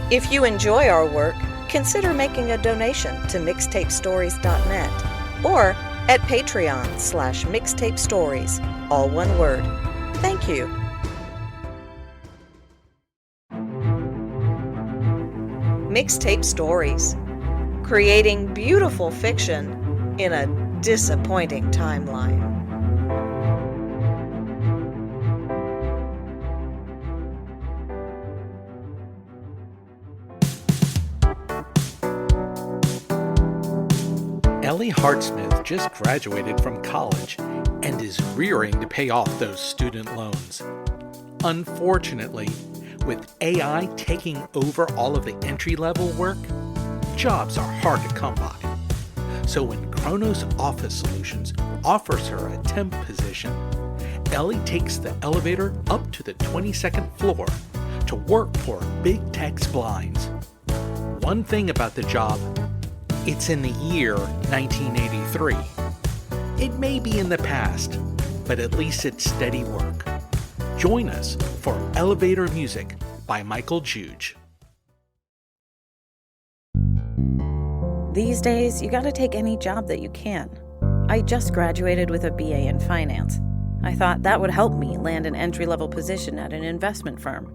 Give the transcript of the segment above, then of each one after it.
If you enjoy our work, consider making a donation to mixtapestories.net or at Patreon/mixtapestories, all one word. Thank you. Mixtape Stories. Creating beautiful fiction in a disappointing timeline. Ellie Hartsmith just graduated from college and is rearing to pay off those student loans. Unfortunately, with AI taking over all of the entry-level work, jobs are hard to come by. So when Chronos Office Solutions offers her a temp position, Ellie takes the elevator up to the 22nd floor to work for Big Tex Blinds. One thing about the job, it's in the year 1983. It may be in the past, but at least it's steady work. Join us for Elevator Music by Michael Juge. These days, you gotta take any job that you can. I just graduated with a BA in finance. I thought that would help me land an entry-level position at an investment firm.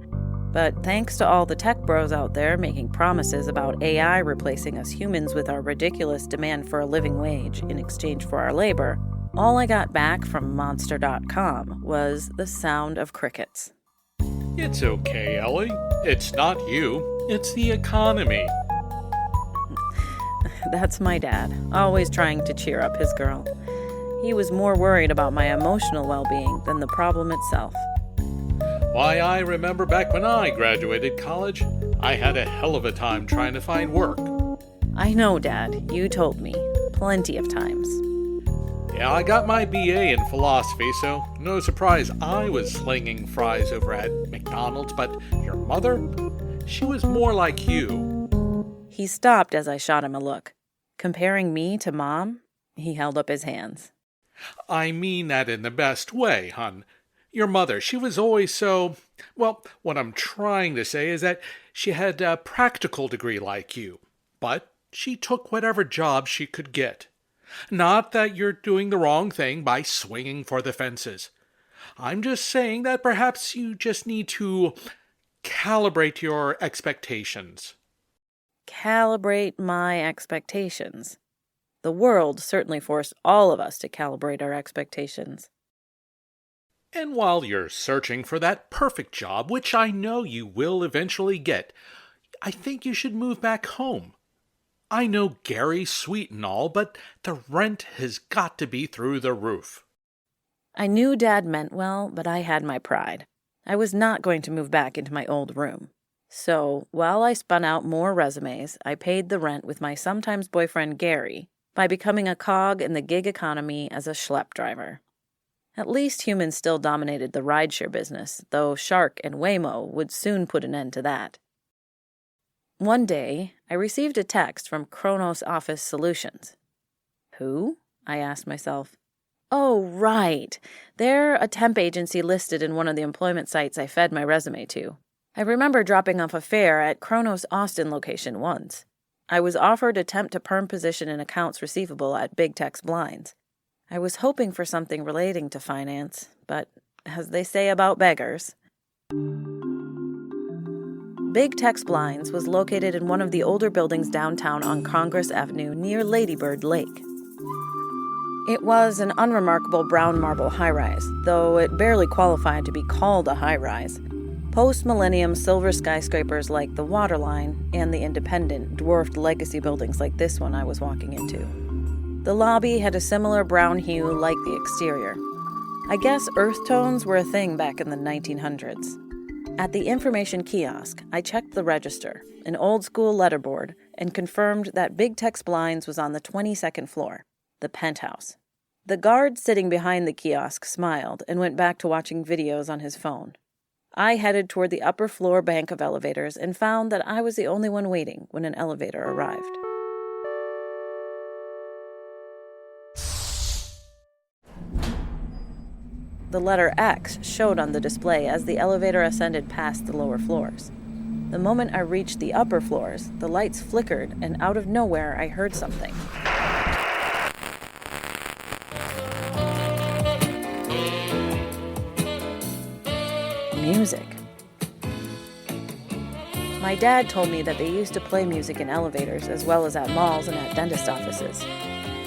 But thanks to all the tech bros out there making promises about AI replacing us humans with our ridiculous demand for a living wage in exchange for our labor, all I got back from Monster.com was the sound of crickets. It's okay, Ellie. It's not you. It's the economy. That's my dad, always trying to cheer up his girl. He was more worried about my emotional well-being than the problem itself. Why, I remember back when I graduated college, I had a hell of a time trying to find work. I know, Dad. You told me. Plenty of times. Yeah, I got my BA in philosophy, so no surprise I was slinging fries over at McDonald's, but your mother? She was more like you. He stopped as I shot him a look. Comparing me to Mom, he held up his hands. I mean that in the best way, hun. Your mother, she was always so... Well, what I'm trying to say is that she had a practical degree like you, but she took whatever job she could get. Not that you're doing the wrong thing by swinging for the fences. I'm just saying that perhaps you just need to calibrate your expectations. Calibrate my expectations. The world certainly forced all of us to calibrate our expectations. And while you're searching for that perfect job, which I know you will eventually get, I think you should move back home. I know Gary's sweet and all, but the rent has got to be through the roof. I knew Dad meant well, but I had my pride. I was not going to move back into my old room. So, while I spun out more resumes, I paid the rent with my sometimes boyfriend Gary by becoming a cog in the gig economy as a schlep driver. At least humans still dominated the rideshare business, though Shark and Waymo would soon put an end to that. One day, I received a text from Chronos Office Solutions. Who? I asked myself. Oh, right. They're a temp agency listed in one of the employment sites I fed my resume to. I remember dropping off a fare at Chronos Austin location once. I was offered a temp to perm position in accounts receivable at Big Tex Blinds. I was hoping for something relating to finance, but as they say about beggars. Big Tex Blinds was located in one of the older buildings downtown on Congress Avenue near Lady Bird Lake. It was an unremarkable brown marble high-rise, though it barely qualified to be called a high-rise. Post-millennium silver skyscrapers like the Waterline and the Independent dwarfed legacy buildings like this one I was walking into. The lobby had a similar brown hue like the exterior. I guess earth tones were a thing back in the 1900s. At the information kiosk, I checked the register, an old-school letterboard, and confirmed that Big Tex Blinds was on the 22nd floor, the penthouse. The guard sitting behind the kiosk smiled and went back to watching videos on his phone. I headed toward the upper floor bank of elevators and found that I was the only one waiting when an elevator arrived. The letter X showed on the display as the elevator ascended past the lower floors. The moment I reached the upper floors, the lights flickered, and out of nowhere I heard something. Music. My dad told me that they used to play music in elevators as well as at malls and at dentist offices.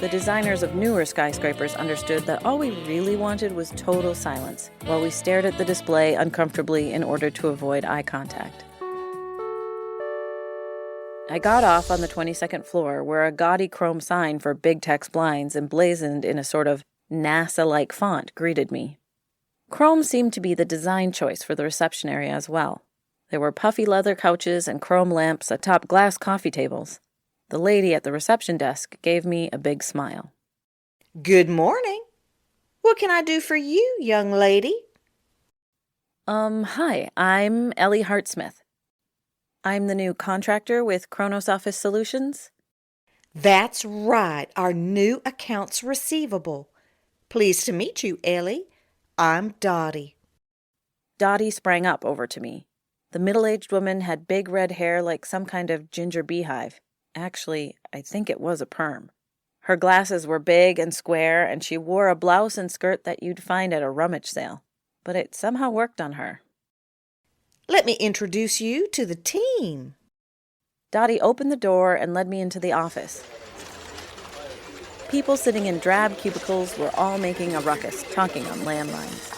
The designers of newer skyscrapers understood that all we really wanted was total silence, while we stared at the display uncomfortably in order to avoid eye contact. I got off on the 22nd floor, where a gaudy chrome sign for Big Tex Blinds emblazoned in a sort of NASA-like font greeted me. Chrome seemed to be the design choice for the reception area as well. There were puffy leather couches and chrome lamps atop glass coffee tables. The lady at the reception desk gave me a big smile. Good morning. What can I do for you, young lady? Hi, I'm Ellie Hartsmith. I'm the new contractor with Chronos Office Solutions. That's right, our new accounts receivable. Pleased to meet you, Ellie. I'm Dottie. Dottie sprang up over to me. The middle-aged woman had big red hair like some kind of ginger beehive. Actually, I think it was a perm. Her glasses were big and square, and she wore a blouse and skirt that you'd find at a rummage sale. But it somehow worked on her. Let me introduce you to the team. Dottie opened the door and led me into the office. People sitting in drab cubicles were all making a ruckus, talking on landlines.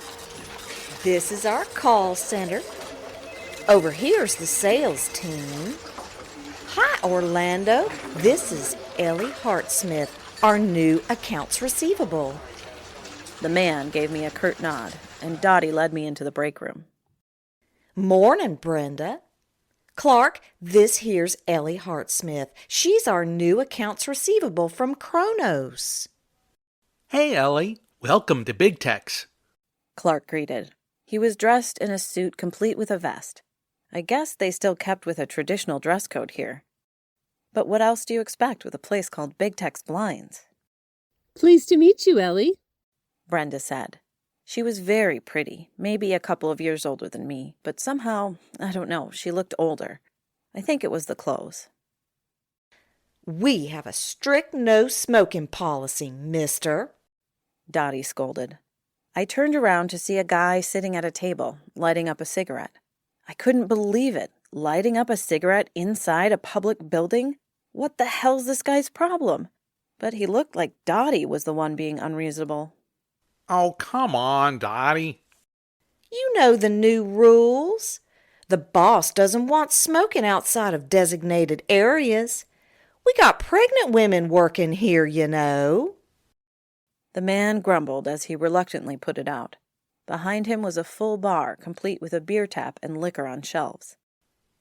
This is our call center. Over here's the sales team. Hi, Orlando. This is Ellie Hartsmith, our new accounts receivable. The man gave me a curt nod, and Dottie led me into the break room. Morning, Brenda. Clark, this here's Ellie Hartsmith. She's our new accounts receivable from Chronos. Hey, Ellie. Welcome to Big Tex. Clark greeted. He was dressed in a suit complete with a vest. I guess they still kept with a traditional dress code here. But what else do you expect with a place called Big Tex Blinds? Pleased to meet you, Ellie, Brenda said. She was very pretty, maybe a couple of years older than me, but somehow, I don't know, she looked older. I think it was the clothes. We have a strict no-smoking policy, mister, Dottie scolded. I turned around to see a guy sitting at a table, lighting up a cigarette. I couldn't believe it. Lighting up a cigarette inside a public building? What the hell's this guy's problem? But he looked like Dottie was the one being unreasonable. Oh, come on, Dottie. You know the new rules. The boss doesn't want smoking outside of designated areas. We got pregnant women working here, you know. The man grumbled as he reluctantly put it out. Behind him was a full bar, complete with a beer tap and liquor on shelves.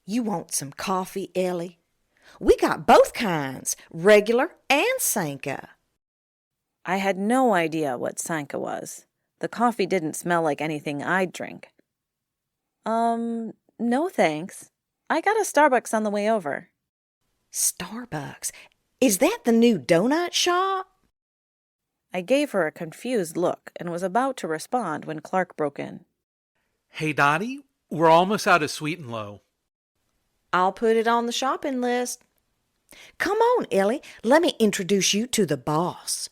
You want some coffee, Ellie? We got both kinds, regular and Sanka. I had no idea what Sanka was. The coffee didn't smell like anything I'd drink. No thanks. I got a Starbucks on the way over. Starbucks? Is that the new donut shop? I gave her a confused look and was about to respond when Clark broke in. Hey, Dottie, we're almost out of Sweet and Low. I'll put it on the shopping list. Come on, Ellie. Let me introduce you to the boss.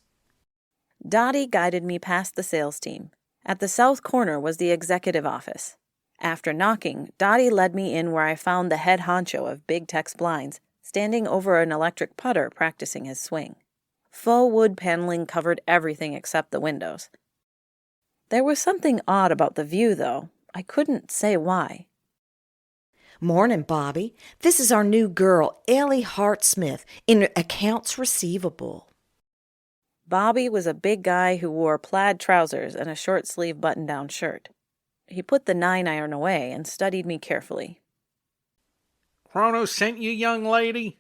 Dottie guided me past the sales team. At the south corner was the executive office. After knocking, Dottie led me in where I found the head honcho of Big Tex Blinds, standing over an electric putter practicing his swing. Faux wood paneling covered everything except the windows. There was something odd about the view, though. I couldn't say why. Morning, Bobby. This is our new girl, Ellie Hartsmith, in accounts receivable. Bobby was a big guy who wore plaid trousers and a short-sleeve button-down shirt. He put the 9-iron away and studied me carefully. Chronos sent you, young lady?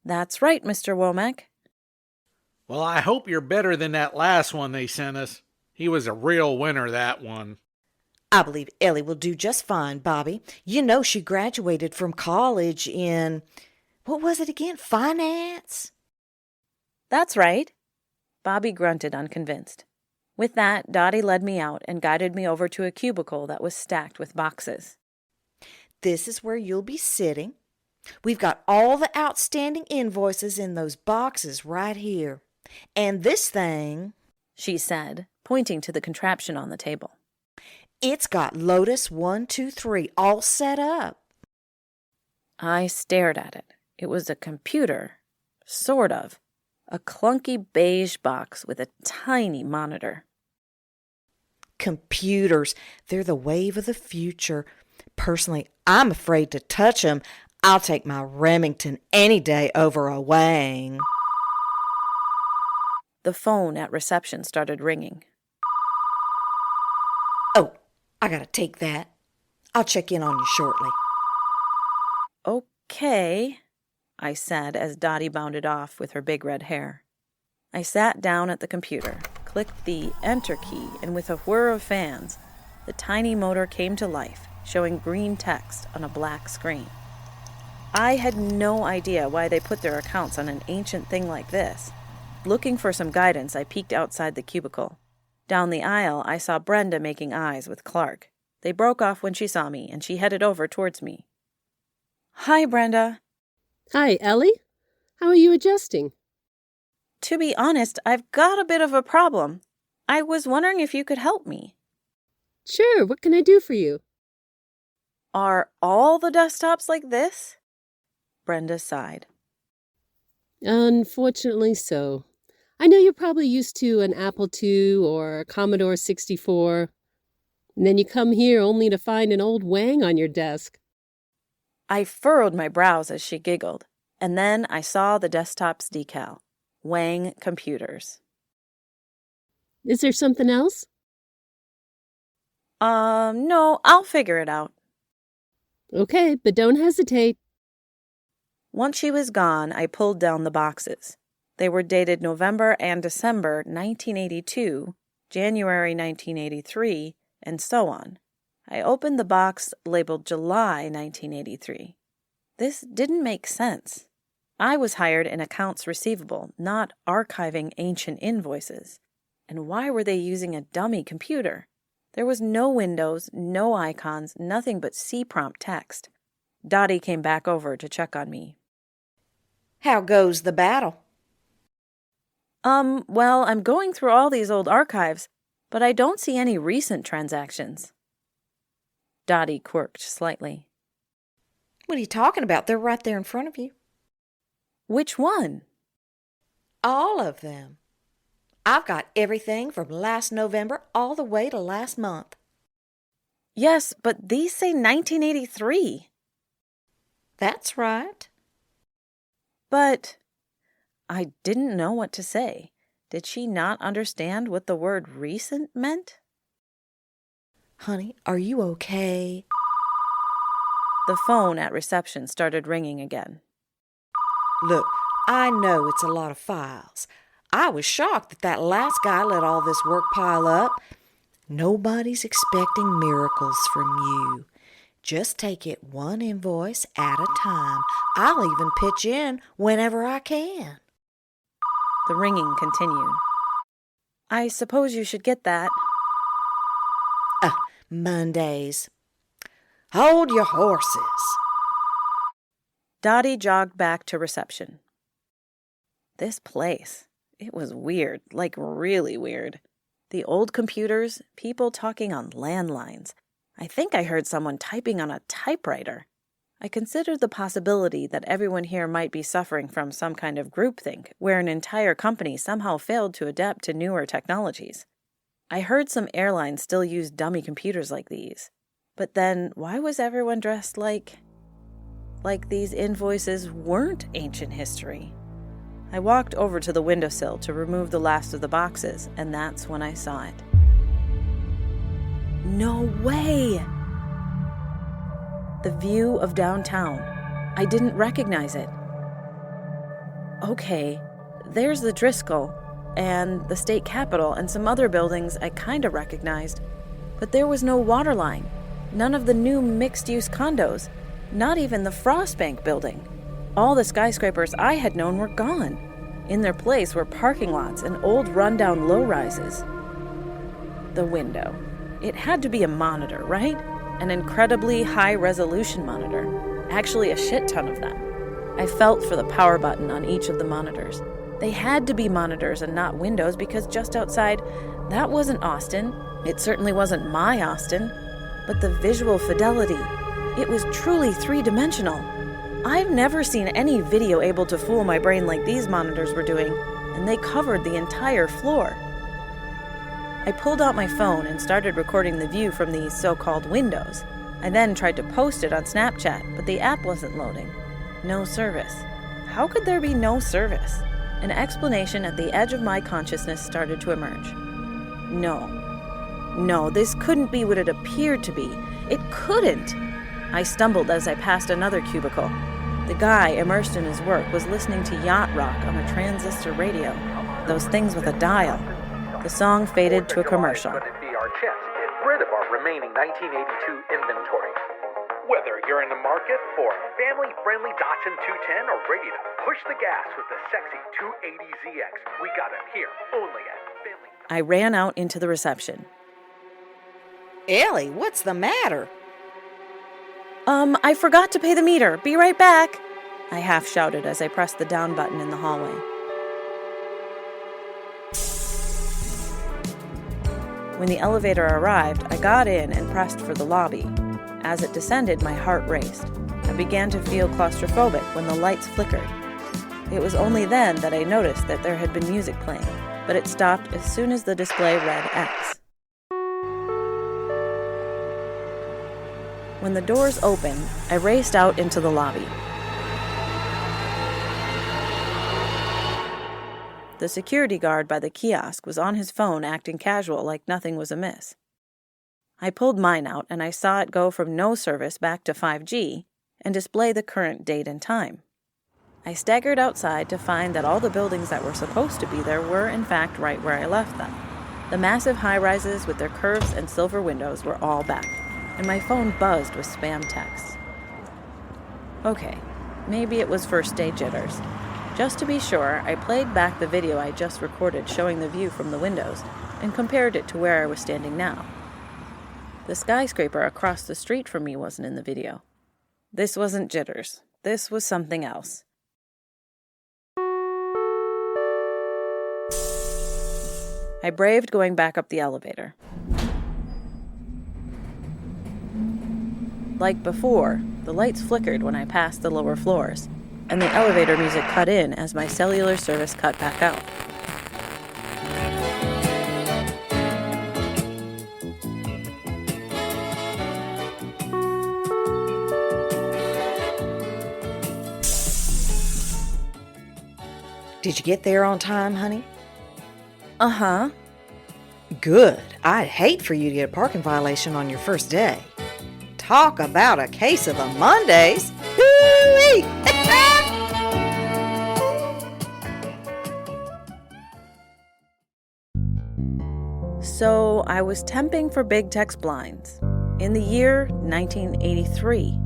That's right, Mr. Womack. Well, I hope you're better than that last one they sent us. He was a real winner, that one. I believe Ellie will do just fine, Bobby. You know she graduated from college in, what was it again, finance? That's right. Bobby grunted, unconvinced. With that, Dottie led me out and guided me over to a cubicle that was stacked with boxes. This is where you'll be sitting. We've got all the outstanding invoices in those boxes right here. And this thing, she said, pointing to the contraption on the table. It's got Lotus 1, 2, 3 all set up. I stared at it. It was a computer, sort of. A clunky beige box with a tiny monitor. Computers, they're the wave of the future. Personally, I'm afraid to touch them. I'll take my Remington any day over a Wang. The phone at reception started ringing. Oh, I gotta take that. I'll check in on you shortly. Okay, I said as Dottie bounded off with her big red hair. I sat down at the computer, clicked the Enter key, and with a whir of fans, the tiny motor came to life, showing green text on a black screen. I had no idea why they put their accounts on an ancient thing like this. Looking for some guidance, I peeked outside the cubicle. Down the aisle, I saw Brenda making eyes with Clark. They broke off when she saw me, and she headed over towards me. Hi, Brenda. Hi, Ellie. How are you adjusting? To be honest, I've got a bit of a problem. I was wondering if you could help me. Sure, what can I do for you? Are all the desktops like this? Brenda sighed. Unfortunately so. I know you're probably used to an Apple II or a Commodore 64. And then you come here only to find an old Wang on your desk. I furrowed my brows as she giggled, and then I saw the desktop's decal. Wang Computers. Is there something else? No, I'll figure it out. Okay, but don't hesitate. Once she was gone, I pulled down the boxes. They were dated November and December 1982, January 1983, and so on. I opened the box labeled July 1983. This didn't make sense. I was hired in accounts receivable, not archiving ancient invoices. And why were they using a dummy computer? There was no windows, no icons, nothing but C-prompt text. Dottie came back over to check on me. How goes the battle? Well, I'm going through all these old archives, but I don't see any recent transactions. Dottie quirked slightly. What are you talking about? They're right there in front of you. Which one? All of them. I've got everything from last November all the way to last month. Yes, but these say 1983. That's right. But I didn't know what to say. Did she not understand what the word recent meant? Honey, are you okay? The phone at reception started ringing again. Look, I know it's a lot of files. I was shocked that last guy let all this work pile up. Nobody's expecting miracles from you. Just take it one invoice at a time. I'll even pitch in whenever I can. The ringing continued. I suppose you should get that. Mondays. Hold your horses. Dottie jogged back to reception. This place, it was weird, like really weird. The old computers, people talking on landlines. I think I heard someone typing on a typewriter. I considered the possibility that everyone here might be suffering from some kind of groupthink, where an entire company somehow failed to adapt to newer technologies. I heard some airlines still use dummy computers like these. But then, why was everyone dressed like these invoices weren't ancient history? I walked over to the windowsill to remove the last of the boxes, and that's when I saw it. No way! The view of downtown. I didn't recognize it. Okay, there's the Driscoll, and the state capitol, and some other buildings I kinda recognized. But there was no water line. None of the new mixed-use condos. Not even the Frostbank building. All the skyscrapers I had known were gone. In their place were parking lots and old rundown low-rises. The window. It had to be a monitor, right? an incredibly high-resolution monitor, actually a shit ton of them. I felt for the power button on each of the monitors. They had to be monitors and not windows because just outside, that wasn't Austin. It certainly wasn't my Austin. But the visual fidelity, it was truly three-dimensional. I've never seen any video able to fool my brain like these monitors were doing, and they covered the entire floor. I pulled out my phone and started recording the view from these so-called windows. I then tried to post it on Snapchat, but the app wasn't loading. No service. How could there be no service? An explanation at the edge of my consciousness started to emerge. No, this couldn't be what it appeared to be. It couldn't. I stumbled as I passed another cubicle. The guy, immersed in his work, was listening to yacht rock on a transistor radio. Those things with a dial. The song faded to a commercial. Going to be our chance to get rid of our remaining 1982 inventory. Whether you're in the market for a family-friendly Datsun 210 or ready to push the gas with the sexy 280ZX, we got it here, only at Family. I ran out into the reception. Ellie, what's the matter? I forgot to pay the meter. Be right back, I half shouted as I pressed the down button in the hallway. When the elevator arrived, I got in and pressed for the lobby. As it descended, my heart raced. I began to feel claustrophobic when the lights flickered. It was only then that I noticed that there had been music playing, but it stopped as soon as the display read X. When the doors opened, I raced out into the lobby. The security guard by the kiosk was on his phone acting casual like nothing was amiss. I pulled mine out and I saw it go from no service back to 5G and display the current date and time. I staggered outside to find that all the buildings that were supposed to be there were in fact right where I left them. The massive high-rises with their curves and silver windows were all back, and my phone buzzed with spam texts. Okay, maybe it was first day jitters. Just to be sure, I played back the video I just recorded showing the view from the windows and compared it to where I was standing now. The skyscraper across the street from me wasn't in the video. This wasn't jitters. This was something else. I braved going back up the elevator. Like before, the lights flickered when I passed the lower floors, and the elevator music cut in as my cellular service cut back out. Did you get there on time, honey? Uh-huh. Good. I'd hate for you to get a parking violation on your first day. Talk about a case of the Mondays. Hoo-wee! So I was temping for Big Tex Blinds in the year 1983.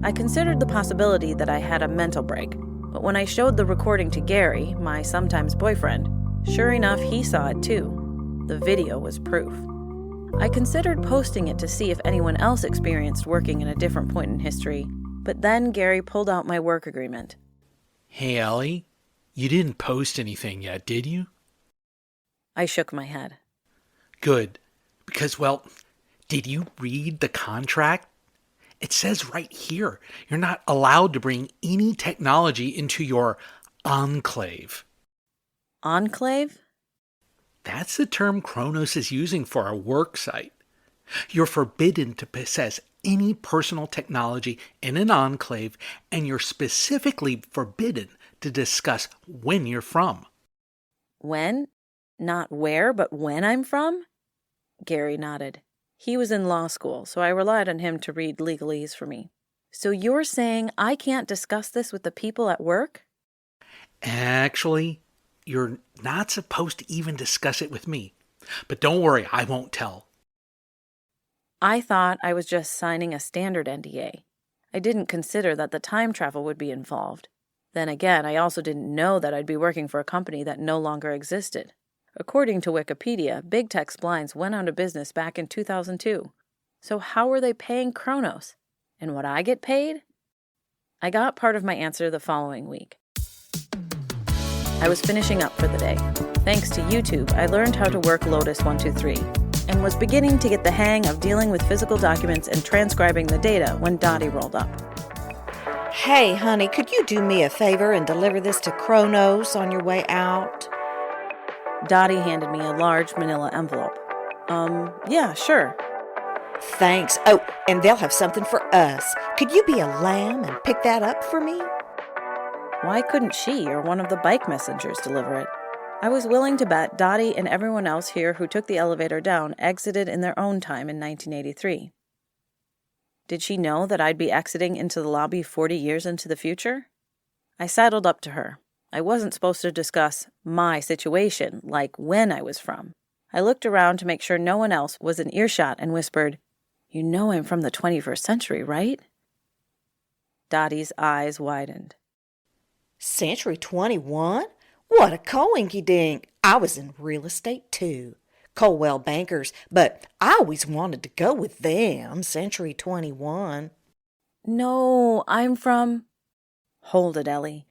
I considered the possibility that I had a mental break, but when I showed the recording to Gary, my sometimes boyfriend, sure enough, he saw it too. The video was proof. I considered posting it to see if anyone else experienced working in a different point in history, but then Gary pulled out my work agreement. Hey, Ellie, you didn't post anything yet, did you? I shook my head. Good, because, well, did you read the contract? It says right here, you're not allowed to bring any technology into your enclave. Enclave? That's the term Chronos is using for a work site. You're forbidden to possess any personal technology in an enclave, and you're specifically forbidden to discuss when you're from. When? Not where, but when I'm from? Gary nodded. He was in law school, so I relied on him to read legalese for me. So you're saying I can't discuss this with the people at work? Actually, you're not supposed to even discuss it with me. But don't worry, I won't tell. I thought I was just signing a standard NDA. I didn't consider that the time travel would be involved. Then again, I also didn't know that I'd be working for a company that no longer existed. According to Wikipedia, Big Tex Blinds went out of business back in 2002. So how were they paying Chronos? And would I get paid? I got part of my answer the following week. I was finishing up for the day. Thanks to YouTube, I learned how to work Lotus 123 and was beginning to get the hang of dealing with physical documents and transcribing the data when Dottie rolled up. Hey, honey, could you do me a favor and deliver this to Chronos on your way out? Dottie handed me a large manila envelope. Yeah, sure. Thanks. Oh, and they'll have something for us. Could you be a lamb and pick that up for me? Why couldn't she or one of the bike messengers deliver it? I was willing to bet Dottie and everyone else here who took the elevator down exited in their own time in 1983. Did she know that I'd be exiting into the lobby 40 years into the future? I sidled up to her. I wasn't supposed to discuss my situation, like when I was from. I looked around to make sure no one else was in earshot and whispered, "You know I'm from the 21st century, right?" Dottie's eyes widened. Century 21? What a coinky-dink. I was in real estate too. Coldwell Bankers, but I always wanted to go with them, Century 21. No, I'm from... Hold it, Ellie.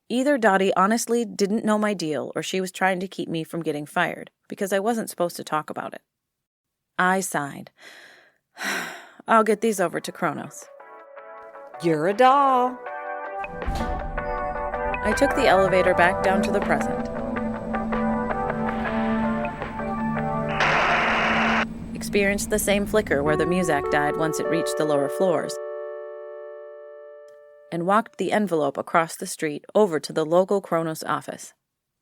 Either Dottie honestly didn't know my deal or she was trying to keep me from getting fired because I wasn't supposed to talk about it. I sighed. I'll get these over to Chronos. You're a doll. I took the elevator back down to the present. Experienced the same flicker where the music died once it reached the lower floors, and walked the envelope across the street over to the local Chronos office.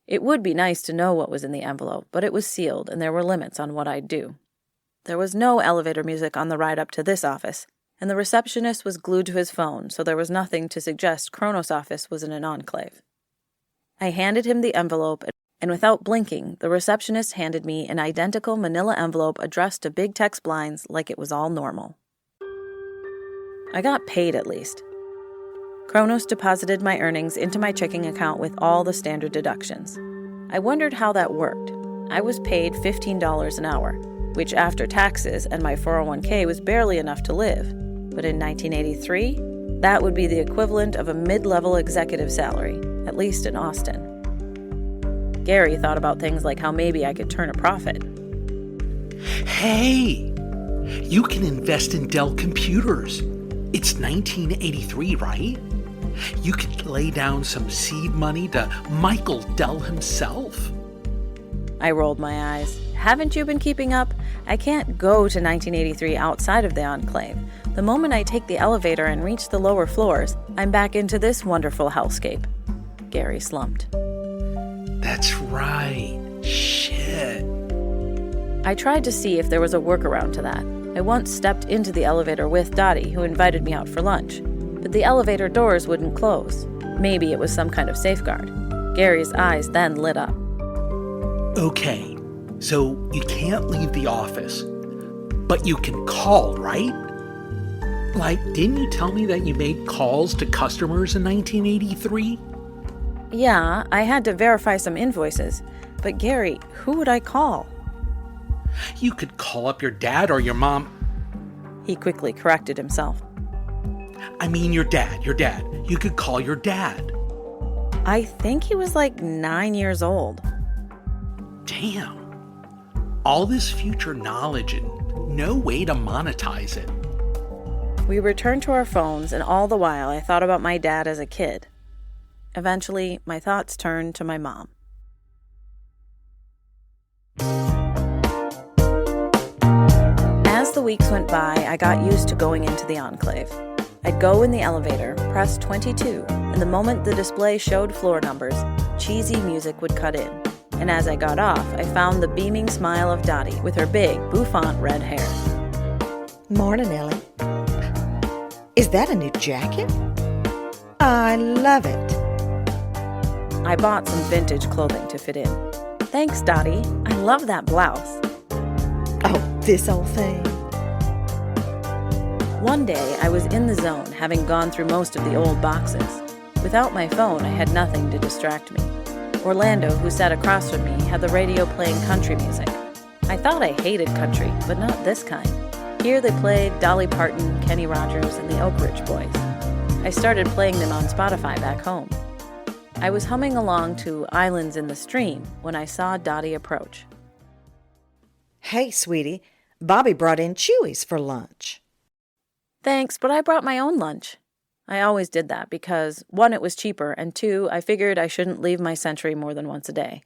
It would be nice to know what was in the envelope, but it was sealed and there were limits on what I'd do. There was no elevator music on the ride up to this office, and the receptionist was glued to his phone, so there was nothing to suggest Chronos office was in an enclave. I handed him the envelope, and without blinking, the receptionist handed me an identical manila envelope addressed to Big Tex Blinds like it was all normal. I got paid at least. Chronos deposited my earnings into my checking account with all the standard deductions. I wondered how that worked. I was paid $15 an hour, which after taxes and my 401k was barely enough to live. But in 1983, that would be the equivalent of a mid-level executive salary, at least in Austin. Gary thought about things like how maybe I could turn a profit. Hey, you can invest in Dell computers. It's 1983, right? You could lay down some seed money to Michael Dell himself. I rolled my eyes. Haven't you been keeping up? I can't go to 1983 outside of the enclave. The moment I take the elevator and reach the lower floors, I'm back into this wonderful hellscape. Gary slumped. That's right. Shit. I tried to see if there was a workaround to that. I once stepped into the elevator with Dottie, who invited me out for lunch, but the elevator doors wouldn't close. Maybe it was some kind of safeguard. Gary's eyes then lit up. Okay, so you can't leave the office, but you can call, right? Like, didn't you tell me that you made calls to customers in 1983? Yeah, I had to verify some invoices, but Gary, who would I call? You could call up your dad or your mom. He quickly corrected himself. I mean your dad. You could call your dad. I think he was like 9 years old. Damn. All this future knowledge and no way to monetize it. We returned to our phones, and all the while I thought about my dad as a kid. Eventually, my thoughts turned to my mom. As the weeks went by, I got used to going into the enclave. I'd go in the elevator, press 22, and the moment the display showed floor numbers, cheesy music would cut in. And as I got off, I found the beaming smile of Dottie with her big, bouffant red hair. Morning, Ellie. Is that a new jacket? I love it. I bought some vintage clothing to fit in. Thanks, Dottie. I love that blouse. Oh, this old thing. One day, I was in the zone, having gone through most of the old boxes. Without my phone, I had nothing to distract me. Orlando, who sat across from me, had the radio playing country music. I thought I hated country, but not this kind. Here they played Dolly Parton, Kenny Rogers, and the Oak Ridge Boys. I started playing them on Spotify back home. I was humming along to Islands in the Stream when I saw Dottie approach. Hey, sweetie, Bobby brought in Chewies for lunch. Thanks, but I brought my own lunch. I always did that because, 1, it was cheaper, and 2, I figured I shouldn't leave my century more than once a day.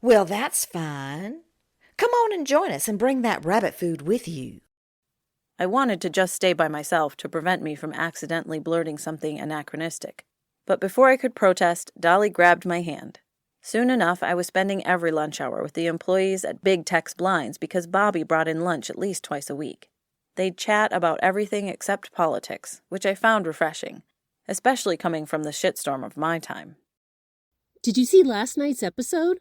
Well, that's fine. Come on and join us and bring that rabbit food with you. I wanted to just stay by myself to prevent me from accidentally blurting something anachronistic. But before I could protest, Dolly grabbed my hand. Soon enough, I was spending every lunch hour with the employees at Big Tex Blinds because Bobby brought in lunch at least twice a week. They'd chat about everything except politics, which I found refreshing, especially coming from the shitstorm of my time. Did you see last night's episode?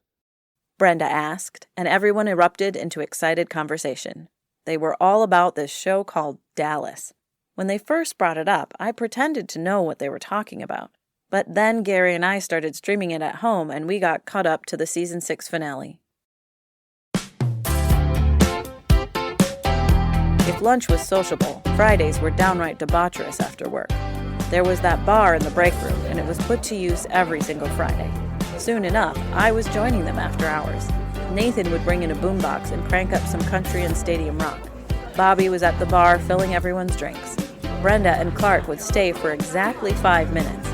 Brenda asked, and everyone erupted into excited conversation. They were all about this show called Dallas. When they first brought it up, I pretended to know what they were talking about. But then Gary and I started streaming it at home, and we got caught up to the season 6 finale. If lunch was sociable, Fridays were downright debaucherous after work. There was that bar in the break room, and it was put to use every single Friday. Soon enough, I was joining them after hours. Nathan would bring in a boombox and crank up some country and stadium rock. Bobby was at the bar filling everyone's drinks. Brenda and Clark would stay for exactly 5 minutes.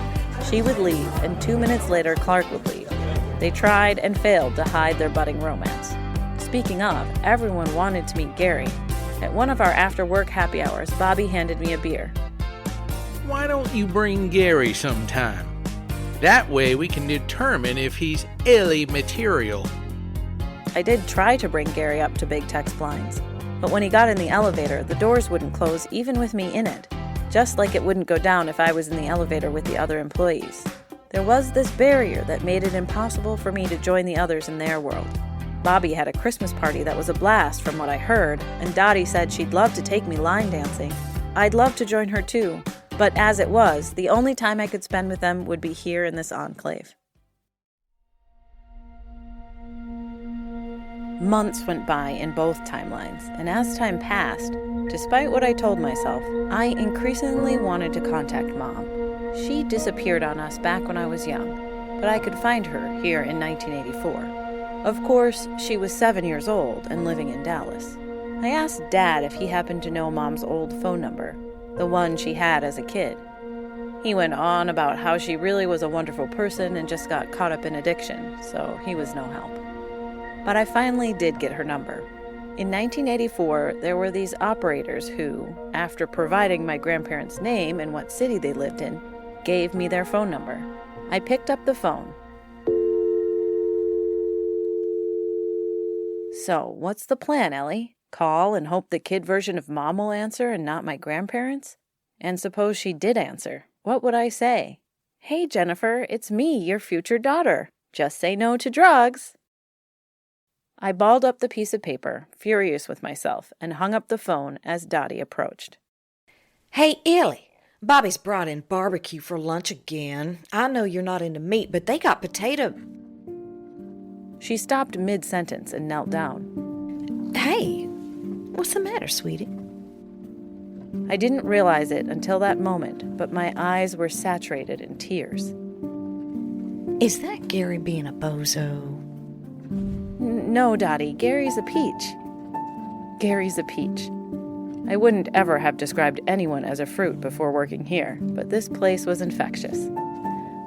She would leave, and 2 minutes later, Clark would leave. They tried and failed to hide their budding romance. Speaking of, everyone wanted to meet Gary. At one of our after-work happy hours, Bobby handed me a beer. Why don't you bring Gary sometime? That way we can determine if he's Ellie material. I did try to bring Gary up to Big Tex Blinds, but when he got in the elevator, the doors wouldn't close even with me in it, just like it wouldn't go down if I was in the elevator with the other employees. There was this barrier that made it impossible for me to join the others in their world. Bobby had a Christmas party that was a blast from what I heard, and Dottie said she'd love to take me line dancing. I'd love to join her too, but as it was, the only time I could spend with them would be here in this enclave. Months went by in both timelines, and as time passed, despite what I told myself, I increasingly wanted to contact Mom. She disappeared on us back when I was young, but I could find her here in 1984. Of course, she was 7 years old and living in Dallas. I asked Dad if he happened to know Mom's old phone number, the one she had as a kid. He went on about how she really was a wonderful person and just got caught up in addiction, so he was no help. But I finally did get her number. In 1984, there were these operators who, after providing my grandparents' name and what city they lived in, gave me their phone number. I picked up the phone. So, what's the plan, Ellie? Call and hope the kid version of Mom will answer and not my grandparents? And suppose she did answer, what would I say? Hey, Jennifer, it's me, your future daughter. Just say no to drugs. I balled up the piece of paper, furious with myself, and hung up the phone as Dottie approached. Hey, Ellie, Bobby's brought in barbecue for lunch again. I know you're not into meat, but they got potato... She stopped mid-sentence and knelt down. Hey, what's the matter, sweetie? I didn't realize it until that moment, but my eyes were saturated in tears. Is that Gary being a bozo? No, Dottie, Gary's a peach. Gary's a peach. I wouldn't ever have described anyone as a fruit before working here, but this place was infectious.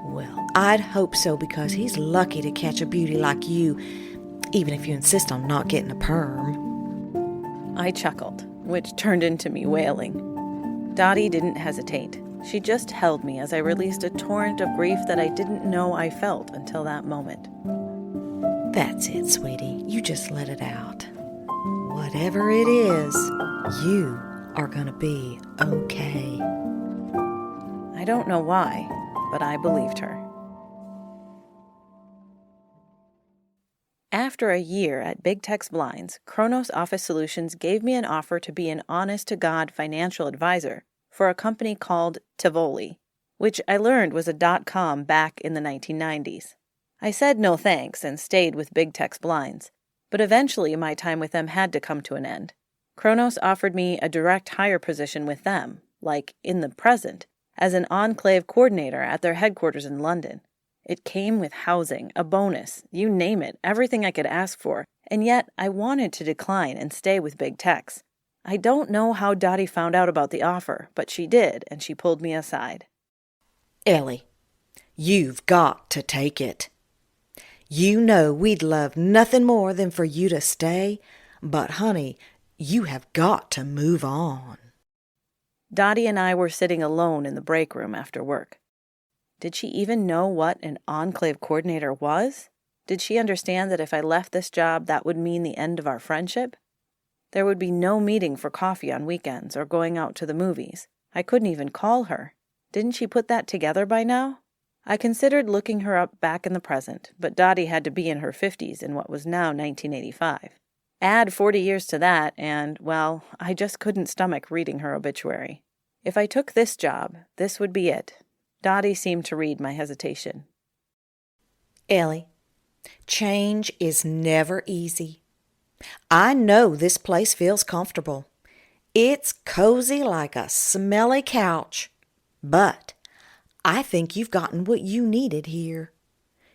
Well, I'd hope so, because he's lucky to catch a beauty like you, even if you insist on not getting a perm. I chuckled, which turned into me wailing. Dottie didn't hesitate. She just held me as I released a torrent of grief that I didn't know I felt until that moment. That's it, sweetie. You just let it out. Whatever it is, you are gonna be okay. I don't know why, but I believed her. After a year at Big Tex Blinds, Chronos Office Solutions gave me an offer to be an honest-to-God financial advisor for a company called Tivoli, which I learned was a .com back in the 1990s. I said no thanks and stayed with Big Tex Blinds, but eventually my time with them had to come to an end. Chronos offered me a direct hire position with them, like in the present, as an enclave coordinator at their headquarters in London. It came with housing, a bonus, you name it, everything I could ask for, and yet I wanted to decline and stay with Big Tex. I don't know how Dottie found out about the offer, but she did, and she pulled me aside. Ellie, you've got to take it. You know we'd love nothing more than for you to stay, but honey, you have got to move on. Dottie and I were sitting alone in the break room after work. Did she even know what an enclave coordinator was? Did she understand that if I left this job, that would mean the end of our friendship? There would be no meeting for coffee on weekends or going out to the movies. I couldn't even call her. Didn't she put that together by now? I considered looking her up back in the present, but Dottie had to be in her 50s in what was now 1985. Add 40 years to that, and, well, I just couldn't stomach reading her obituary. If I took this job, this would be it. Dottie seemed to read my hesitation. Ellie, change is never easy. I know this place feels comfortable. It's cozy like a smelly couch. But I think you've gotten what you needed here.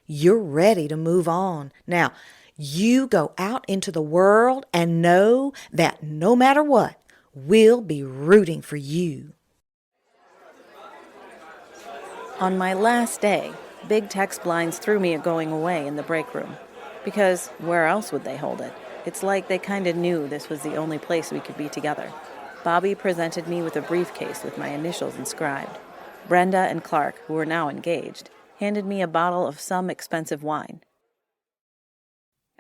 You're ready to move on. Now, you go out into the world and know that no matter what, we'll be rooting for you. On my last day, Big Tex Blinds threw me a going away in the break room. Because where else would they hold it? It's like they kind of knew this was the only place we could be together. Bobby presented me with a briefcase with my initials inscribed. Brenda and Clark, who were now engaged, handed me a bottle of some expensive wine.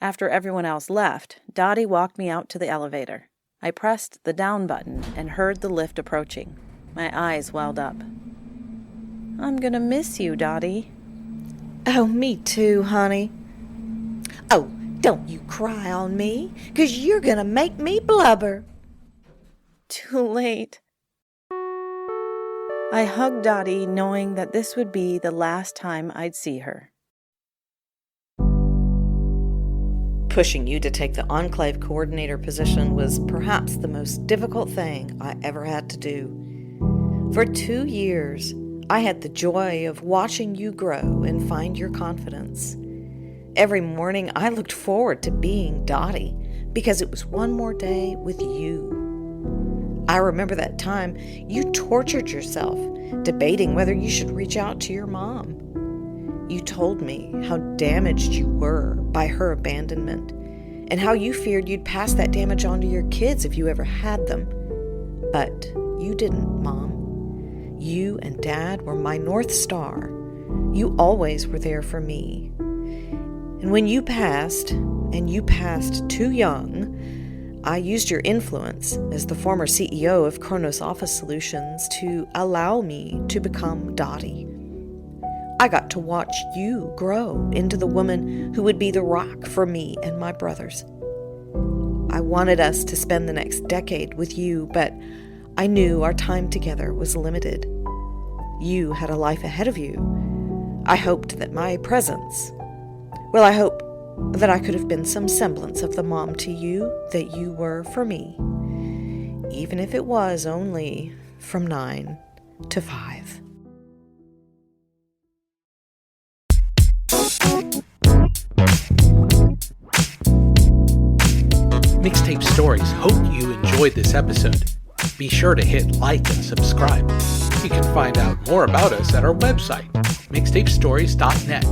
After everyone else left, Dottie walked me out to the elevator. I pressed the down button and heard the lift approaching. My eyes welled up. I'm gonna miss you, Dottie. Oh, me too, honey. Oh, don't you cry on me, 'cause you're gonna make me blubber. Too late. I hugged Dottie, knowing that this would be the last time I'd see her. Pushing you to take the enclave coordinator position was perhaps the most difficult thing I ever had to do. For 2 years, I had the joy of watching you grow and find your confidence. Every morning, I looked forward to being Dottie because it was one more day with you. I remember that time you tortured yourself, debating whether you should reach out to your mom. You told me how damaged you were by her abandonment and how you feared you'd pass that damage on to your kids if you ever had them. But you didn't, Mom. You and Dad were my North Star. You always were there for me. And when you passed, and you passed too young, I used your influence as the former CEO of Chronos Office Solutions to allow me to become Dottie. I got to watch you grow into the woman who would be the rock for me and my brothers. I wanted us to spend the next decade with you, but I knew our time together was limited. You had a life ahead of you. I hoped that my presence, I hope that I could have been some semblance of the mom to you that you were for me, even if it was only from 9 to 5. Mixtape Stories hope you enjoyed this episode. Be sure to hit like and subscribe. You can find out more about us at our website, mixtapestories.net.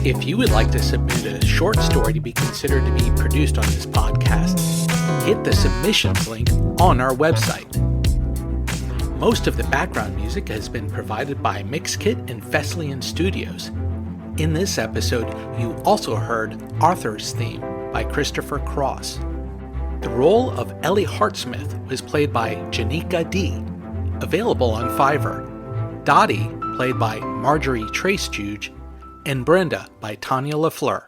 If you would like to submit a short story to be considered to be produced on this podcast, hit the submissions link on our website. Most of the background music has been provided by Mixkit and Fesleyan Studios. In this episode, you also heard Arthur's Theme by Christopher Cross. The role of Ellie Hartsmith was played by Janika D., available on Fiverr. Dottie, played by Marjorie Tracejuge, and Brenda by Tanya LaFleur.